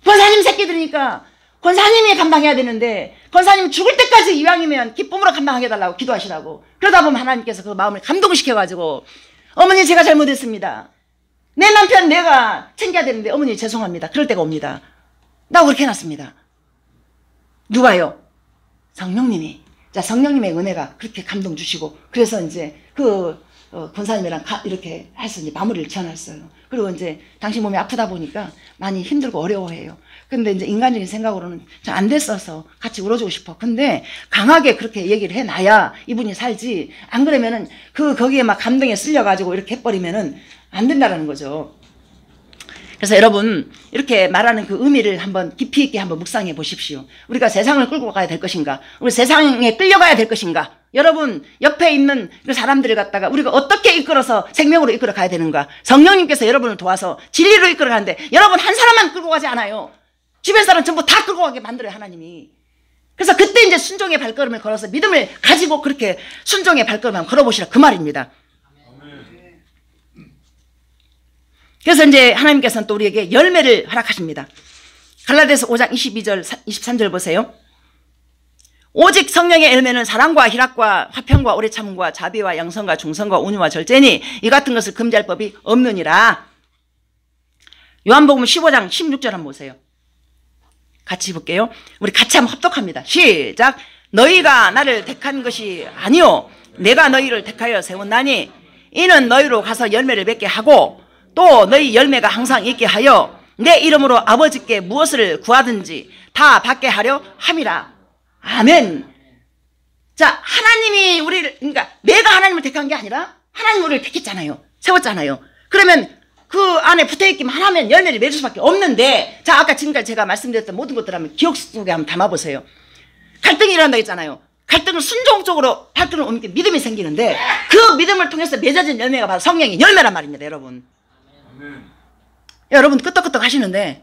권사님 새끼들이니까 권사님이 감당해야 되는데 권사님 죽을 때까지 이왕이면 기쁨으로 감당하게 해달라고 기도하시라고. 그러다 보면 하나님께서 그 마음을 감동시켜가지고, 어머니 제가 잘못했습니다. 내 남편 내가 챙겨야 되는데 어머니 죄송합니다. 그럴 때가 옵니다. 나 그렇게 해놨습니다. 누가요? 성령님이. 자, 성령님의 은혜가 그렇게 감동 주시고, 그래서 이제 그 권사님이랑 이렇게 해서 이제 마무리를 지어놨어요. 그리고 이제 당신 몸이 아프다 보니까 많이 힘들고 어려워해요. 근데 이제 인간적인 생각으로는 잘 안 됐어서 같이 울어주고 싶어. 근데 강하게 그렇게 얘기를 해놔야 이분이 살지. 안 그러면은 거기에 막 감동에 쓸려가지고 이렇게 해버리면은 안 된다라는 거죠. 그래서 여러분, 이렇게 말하는 그 의미를 한번 깊이 있게 한번 묵상해 보십시오. 우리가 세상을 끌고 가야 될 것인가? 우리 세상에 끌려가야 될 것인가? 여러분, 옆에 있는 그 사람들을 갖다가 우리가 어떻게 이끌어서 생명으로 이끌어 가야 되는가? 성령님께서 여러분을 도와서 진리로 이끌어 가는데 여러분 한 사람만 끌고 가지 않아요. 주변 사람 전부 다 끌고 가게 만들어요, 하나님이. 그래서 그때 이제 순종의 발걸음을 걸어서 믿음을 가지고 그렇게 순종의 발걸음을 한번 걸어보시라, 그 말입니다. 그래서 이제 하나님께서는 또 우리에게 열매를 허락하십니다. 갈라디아서 5장 22절 23절 보세요. 오직 성령의 열매는 사랑과 희락과 화평과 오래 참음과 자비와 양선과 중성과 온유와 절제니 이 같은 것을 금지할 법이 없느니라. 요한복음 15장 16절 한번 보세요. 같이 볼게요. 우리 같이 한번 합독합니다. 시작. 너희가 나를 택한 것이 아니요 내가 너희를 택하여 세웠나니 이는 너희로 가서 열매를 맺게 하고 또 너희 열매가 항상 있게 하여 내 이름으로 아버지께 무엇을 구하든지 다 받게 하려 함이라. 아멘. 자, 하나님이 우리를, 그러니까 내가 하나님을 택한 게 아니라 하나님이 우리를 택했잖아요. 세웠잖아요. 그러면 그 안에 붙어있기만 하면 열매를 맺을 수밖에 없는데, 자, 아까 지금까지 제가 말씀드렸던 모든 것들 한번 기억 속에 한번 담아보세요. 갈등이 일어난다고 했잖아요. 갈등을 순종적으로 발걸음을 옮기면 믿음이 생기는데 그 믿음을 통해서 맺어진 열매가 바로 성령의 열매란 말입니다, 여러분. 여러분 끄떡끄떡 하시는데,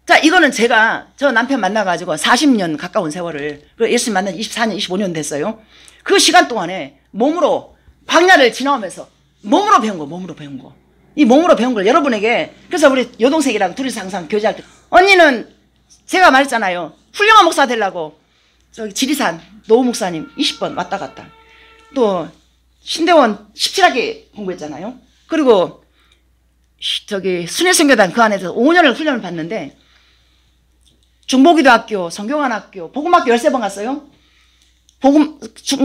자, 이거는 제가 저 남편 만나가지고 40년 가까운 세월을, 예수님 만난 24년, 25년 됐어요. 그 시간 동안에 몸으로, 광야를 지나오면서 몸으로 배운 거, 몸으로 배운 거. 이 몸으로 배운 걸 여러분에게, 그래서 우리 여동생이랑 둘이서 항상 교제할 때, 언니는 제가 말했잖아요. 훌륭한 목사 되려고, 저기 지리산 노우 목사님 20번 왔다 갔다. 또 신대원 17학기 공부했잖아요. 그리고 저기 순회선교단 그 안에서 5년을 훈련을 받는데 중보기도학교, 성교관학교, 복음학교 13번 갔어요.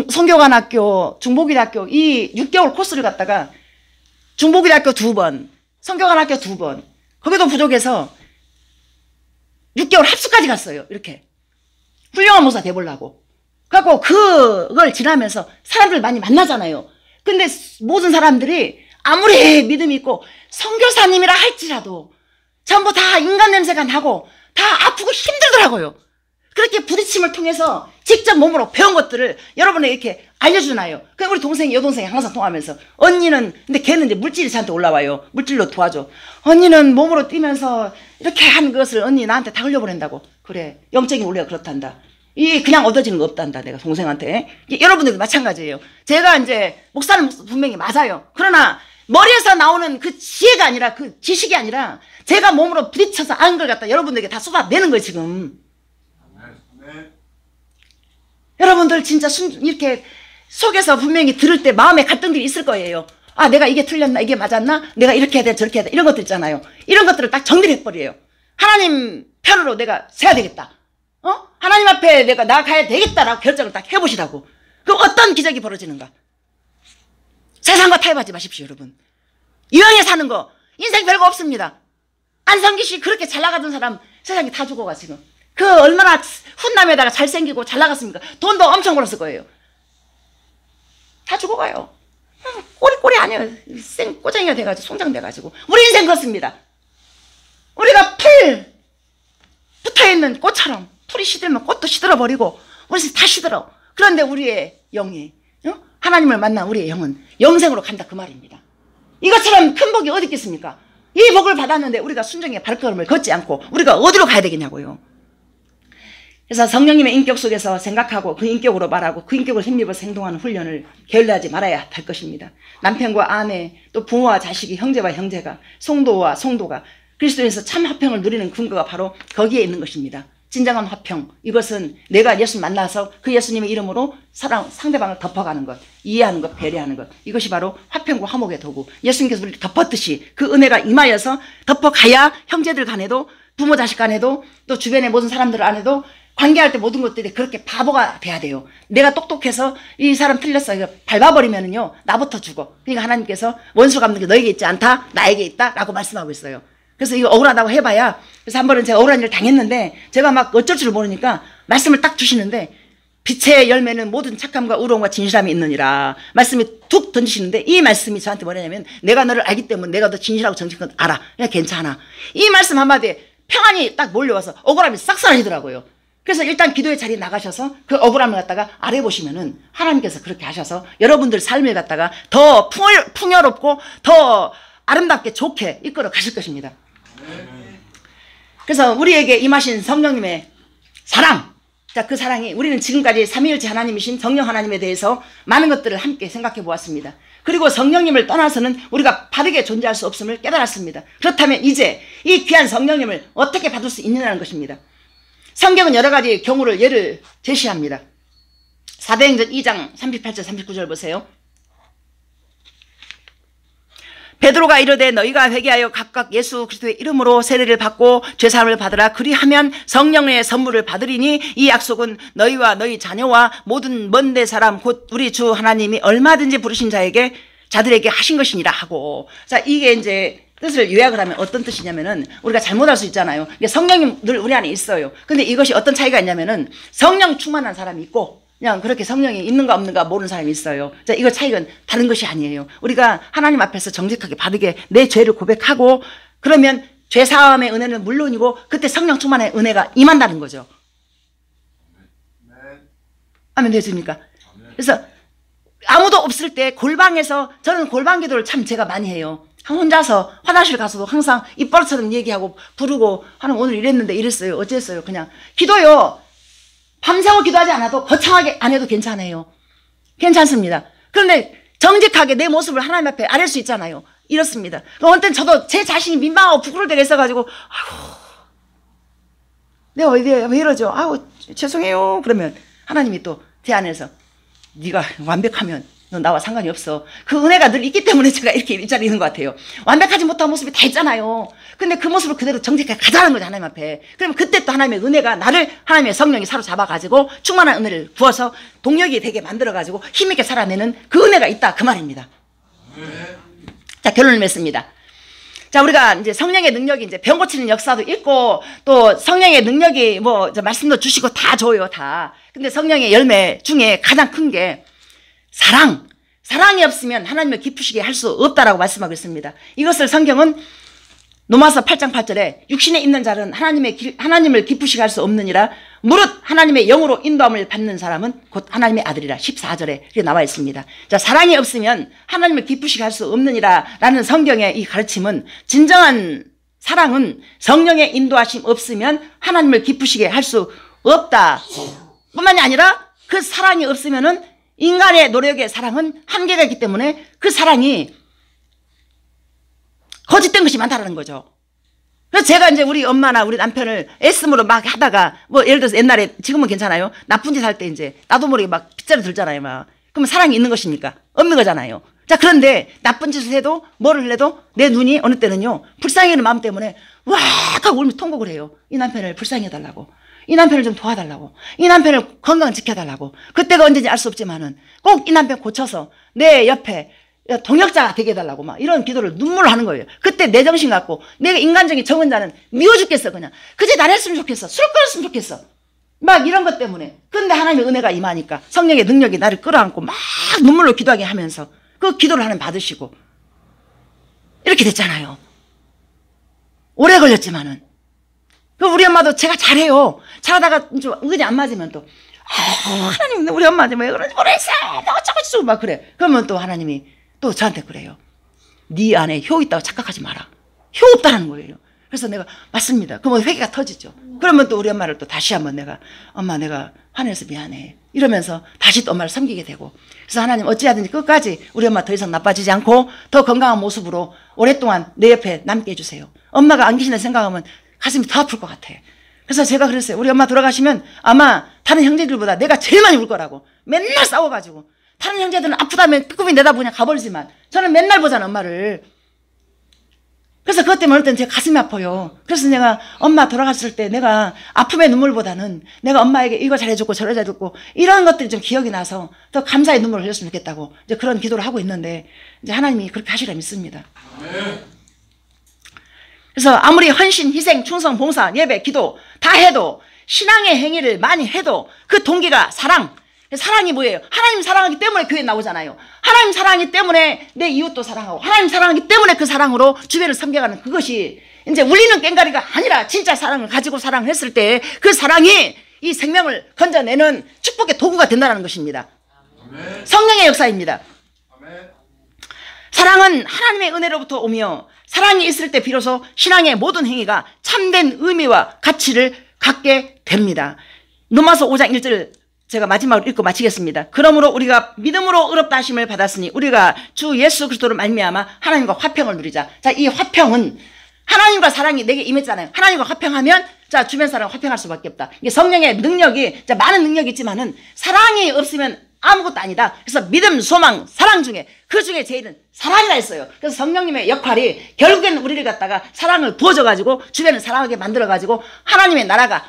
성교관학교, 중보기도학교 이 6개월 코스를 갔다가 중보기도학교 2번, 성교관학교 2번 거기도 부족해서 6개월 합수까지 갔어요. 이렇게 훌륭한 목사 돼보려고. 그래갖고 그걸 지나면서 사람들 많이 만나잖아요. 근데 모든 사람들이 아무리 믿음이 있고 선교사님이라 할지라도 전부 다 인간 냄새가 나고 다 아프고 힘들더라고요. 그렇게 부딪힘을 통해서 직접 몸으로 배운 것들을 여러분에게 이렇게 알려주나요? 그럼 우리 동생이 여동생이 항상 통하면서 언니는 근데 걔는 이제 물질이 저한테 올라와요. 물질로 도와줘. 언니는 몸으로 뛰면서 이렇게 한 것을 언니 나한테 다 흘려보낸다고. 그래 영적인 원리가 그렇단다. 이 그냥 얻어지는 거 없단다. 내가 동생한테. 여러분들도 마찬가지예요. 제가 이제 목사는 분명히 맞아요. 그러나 머리에서 나오는 그 지혜가 아니라 그 지식이 아니라 제가 몸으로 부딪혀서 아는 걸 갖다 여러분들에게 다 쏟아내는 거예요 지금. 여러분들 진짜 이렇게 속에서 분명히 들을 때 마음의 갈등들이 있을 거예요. 아 내가 이게 틀렸나 이게 맞았나 내가 이렇게 해야 돼 저렇게 해야 돼 이런 것들 있잖아요. 이런 것들을 딱 정리를 해버려요. 하나님 편으로 내가 서야 되겠다. 하나님 앞에 내가 나아가야 되겠다라고 결정을 딱 해보시라고. 그럼 어떤 기적이 벌어지는가. 세상과 타협하지 마십시오 여러분. 이왕에 사는 거 인생 별거 없습니다. 안성기 씨 그렇게 잘 나가던 사람 세상에 다 죽어가 지금. 그 얼마나 훈남에다가 잘생기고 잘 나갔습니까? 돈도 엄청 벌었을 거예요. 다 죽어가요. 꼬리꼬리 아니에요. 생꼬쟁이가 돼가지고 송장돼가지고. 우리 인생 그렇습니다. 우리가 풀 붙어있는 꽃처럼 풀이 시들면 꽃도 시들어버리고 우리 다 시들어. 그런데 우리의 영이 하나님을 만난 우리의 영은 영생으로 간다 그 말입니다. 이것처럼 큰 복이 어디 있겠습니까? 이 복을 받았는데 우리가 순종의 발걸음을 걷지 않고 우리가 어디로 가야 되겠냐고요. 그래서 성령님의 인격 속에서 생각하고 그 인격으로 말하고 그 인격을 힘입어서 행동하는 훈련을 게을리하지 말아야 할 것입니다. 남편과 아내 또 부모와 자식이 형제와 형제가 성도와 성도가 그리스도에서 참 화평을 누리는 근거가 바로 거기에 있는 것입니다. 진정한 화평 이것은 내가 예수님 만나서 그 예수님의 이름으로 상대방을 덮어가는 것 이해하는 것 배려하는 것 이것이 바로 화평과 화목의 도구. 예수님께서 우리를 덮었듯이 그 은혜가 임하여서 덮어가야 형제들 간에도 부모 자식 간에도 또 주변의 모든 사람들 안에도 관계할 때 모든 것들이 그렇게 바보가 돼야 돼요. 내가 똑똑해서 이 사람 틀렸어 이거 밟아버리면은요 나부터 죽어. 그러니까 하나님께서 원수 갚는 게 너에게 있지 않다 나에게 있다 라고 말씀하고 있어요. 그래서 이거 억울하다고 해봐야. 그래서 한 번은 제가 억울한 일을 당했는데 제가 막 어쩔 줄 모르니까 말씀을 딱 주시는데 빛의 열매는 모든 착함과 의로움과 진실함이 있느니라 말씀이 툭 던지시는데 이 말씀이 저한테 뭐냐면 내가 너를 알기 때문에 내가 너 진실하고 정직한 건 알아. 그냥 괜찮아. 이 말씀 한마디에 평안이 딱 몰려와서 억울함이 싹 사라지더라고요. 그래서 일단 기도의 자리에 나가셔서 그 억울함을 갖다가 아래 보시면은 하나님께서 그렇게 하셔서 여러분들 삶을 갖다가 더 풍요롭고 더 아름답게 좋게 이끌어 가실 것입니다. 그래서 우리에게 임하신 성령님의 사랑, 자, 그 사랑이 우리는 지금까지 삼위일체 하나님이신 성령 하나님에 대해서 많은 것들을 함께 생각해 보았습니다. 그리고 성령님을 떠나서는 우리가 바르게 존재할 수 없음을 깨달았습니다. 그렇다면 이제 이 귀한 성령님을 어떻게 받을 수 있느냐는 것입니다. 성경은 여러 가지 경우를 예를 제시합니다. 사도행전 2장 38절 39절 보세요. 베드로가 이르되 너희가 회개하여 각각 예수 그리스도의 이름으로 세례를 받고 죄사함을 받으라. 그리하면 성령의 선물을 받으리니 이 약속은 너희와 너희 자녀와 모든 먼데 사람 곧 우리 주 하나님이 얼마든지 부르신 자들에게 하신 것이니라 하고. 자, 이게 이제 뜻을 요약을 하면 어떤 뜻이냐면은 우리가 잘못할 수 있잖아요. 성령님 늘 우리 안에 있어요. 근데 이것이 어떤 차이가 있냐면은 성령 충만한 사람이 있고 그냥 그렇게 성령이 있는가 없는가 모르는 사람이 있어요. 자, 이거 차이는 다른 것이 아니에요. 우리가 하나님 앞에서 정직하게 바르게 내 죄를 고백하고 그러면 죄사함의 은혜는 물론이고 그때 성령 충만의 은혜가 임한다는 거죠. 아멘 되십니까? 그래서 아무도 없을 때 골방에서 저는 골방 기도를 참 제가 많이 해요. 혼자서 화장실 가서도 항상 입버릇처럼 얘기하고 부르고 하는 오늘 이랬는데 이랬어요. 어쨌어요. 그냥 기도요. 밤새워 기도하지 않아도 거창하게 안 해도 괜찮아요. 괜찮습니다. 그런데 정직하게 내 모습을 하나님 앞에 아릴 수 있잖아요. 이렇습니다. 어느 때는 저도 제 자신이 민망하고 부끄러울 때가 있어가지고 아이고 내가 왜 이러죠? 아이고 죄송해요. 그러면 하나님이 또 제 안에서 네가 완벽하면 너 나와 상관이 없어. 그 은혜가 늘 있기 때문에 제가 이렇게 이 자리에 있는 것 같아요. 완벽하지 못한 모습이 다 있잖아요. 근데 그 모습을 그대로 정직하게 가자는 거죠, 하나님 앞에. 그러면 그때 또 하나님의 은혜가 나를 하나님의 성령이 사로잡아가지고 충만한 은혜를 부어서 동력이 되게 만들어가지고 힘있게 살아내는 그 은혜가 있다, 그 말입니다. 자, 결론을 맺습니다. 자, 우리가 이제 성령의 능력이 이제 병 고치는 역사도 있고 또 성령의 능력이 뭐 말씀도 주시고 다 줘요, 다. 근데 성령의 열매 중에 가장 큰 게 사랑이 없으면 하나님을 기쁘시게 할 수 없다라고 말씀하고 있습니다. 이것을 성경은 로마서 8장 8절에 육신에 있는 자는 하나님을 기쁘시게 할 수 없느니라 무릇 하나님의 영으로 인도함을 받는 사람은 곧 하나님의 아들이라 14절에 이렇게 나와 있습니다. 자, 사랑이 없으면 하나님을 기쁘시게 할 수 없느니라 라는 성경의 이 가르침은 진정한 사랑은 성령의 인도하심 없으면 하나님을 기쁘시게 할 수 없다 뿐만이 아니라 그 사랑이 없으면은 인간의 노력의 사랑은 한계가 있기 때문에 그 사랑이 거짓된 것이 많다라는 거죠. 그래서 제가 이제 우리 엄마나 우리 남편을 애씀으로 막 하다가 뭐 예를 들어서 옛날에 지금은 괜찮아요. 나쁜 짓 할 때 이제 나도 모르게 막 빗자루 들잖아요. 막. 그러면 사랑이 있는 것입니까? 없는 거잖아요. 자, 그런데 나쁜 짓을 해도 뭐를 해도 내 눈이 어느 때는요. 불쌍히 하는 마음 때문에 와 하고 울면서 통곡을 해요. 이 남편을 불쌍히 해달라고. 이 남편을 좀 도와달라고. 이 남편을 건강 지켜달라고. 그때가 언제인지 알 수 없지만은 꼭 이 남편 고쳐서 내 옆에 동역자가 되게 해달라고 막 이런 기도를 눈물로 하는 거예요. 그때 내 정신 갖고 내가 인간적인 적은 자는 미워 죽겠어. 그냥 그제 나랬으면 좋겠어. 술 끊었으면 좋겠어. 막 이런 것 때문에. 근데 하나님의 은혜가 임하니까 성령의 능력이 나를 끌어안고 막 눈물로 기도하게 하면서 그 기도를 하나님 받으시고 이렇게 됐잖아요. 오래 걸렸지만은. 그 우리 엄마도 제가 잘해요. 잘하다가 좀 의견이 안 맞으면 또 하나님 우리 엄마한테 왜 그런지 모르겠어. 나 어쩌고 막 그래. 그러면 또 하나님이 또 저한테 그래요. 네 안에 효 있다고 착각하지 마라. 효 없다는 거예요. 그래서 내가 맞습니다. 그러면 회개가 터지죠. 그러면 또 우리 엄마를 또 다시 한번 내가 엄마 내가 화내서 미안해. 이러면서 다시 또 엄마를 섬기게 되고. 그래서 하나님 어찌하든지 끝까지 우리 엄마 더 이상 나빠지지 않고 더 건강한 모습으로 오랫동안 내 옆에 남게 해주세요. 엄마가 안 계신다 생각하면 가슴이 더 아플 것 같아. 그래서 제가 그랬어요. 우리 엄마 돌아가시면 아마 다른 형제들보다 내가 제일 많이 울 거라고. 맨날 싸워가지고. 다른 형제들은 아프다면 삐꾸비 내다보고 그냥 가버리지만 저는 맨날 보잖아 엄마를. 그래서 그것 때문에 어릴 때는 제 가슴이 아파요. 그래서 내가 엄마 돌아갔을 때 내가 아픔의 눈물보다는 내가 엄마에게 이거 잘해줬고 저거 잘해줬고 이런 것들이 좀 기억이 나서 더 감사의 눈물을 흘렸으면 좋겠다고 이제 그런 기도를 하고 있는데 이제 하나님이 그렇게 하시라 믿습니다. 그래서 아무리 헌신, 희생, 충성, 봉사, 예배, 기도 다 해도 신앙의 행위를 많이 해도 그 동기가 사랑이 뭐예요? 하나님 사랑하기 때문에 교회 나오잖아요. 하나님 사랑하기 때문에 내 이웃도 사랑하고 하나님 사랑하기 때문에 그 사랑으로 주변을 섬겨가는 그것이 이제 울리는 꽹과리가 아니라 진짜 사랑을 가지고 사랑을 했을 때 그 사랑이 이 생명을 건져내는 축복의 도구가 된다는 것입니다. 아멘. 성령의 역사입니다. 아멘. 사랑은 하나님의 은혜로부터 오며 사랑이 있을 때 비로소 신앙의 모든 행위가 참된 의미와 가치를 갖게 됩니다. 로마서 5장 1절 제가 마지막으로 읽고 마치겠습니다. 그러므로 우리가 믿음으로 의롭다 하심을 받았으니 우리가 주 예수 그리스도로 말미암아 하나님과 화평을 누리자. 자, 이 화평은 하나님과 사랑이 내게 임했잖아요. 하나님과 화평하면 자 주변 사람과 화평할 수밖에 없다. 이게 성령의 능력이 자 많은 능력이 있지만은 사랑이 없으면 아무것도 아니다. 그래서 믿음, 소망, 사랑 중에 그 중에 제일은 사랑이라 했어요. 그래서 성령님의 역할이 결국에는 우리를 갖다가 사랑을 부어줘가지고 주변을 사랑하게 만들어가지고 하나님의 나라가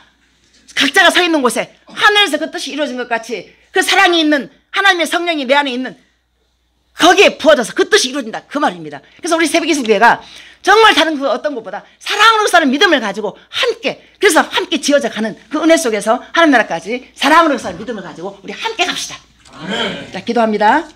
각자가 서 있는 곳에 하늘에서 그 뜻이 이루어진 것 같이 그 사랑이 있는 하나님의 성령이 내 안에 있는 거기에 부어져서 그 뜻이 이루어진다. 그 말입니다. 그래서 우리 새벽기숙교회가 정말 다른 그 어떤 것보다 사랑으로 사는 믿음을 가지고 함께 그래서 함께 지어져 가는 그 은혜 속에서 하나님 나라까지 사랑으로 사는 믿음을 가지고 우리 함께 갑시다. 아멘. 자, 기도합니다.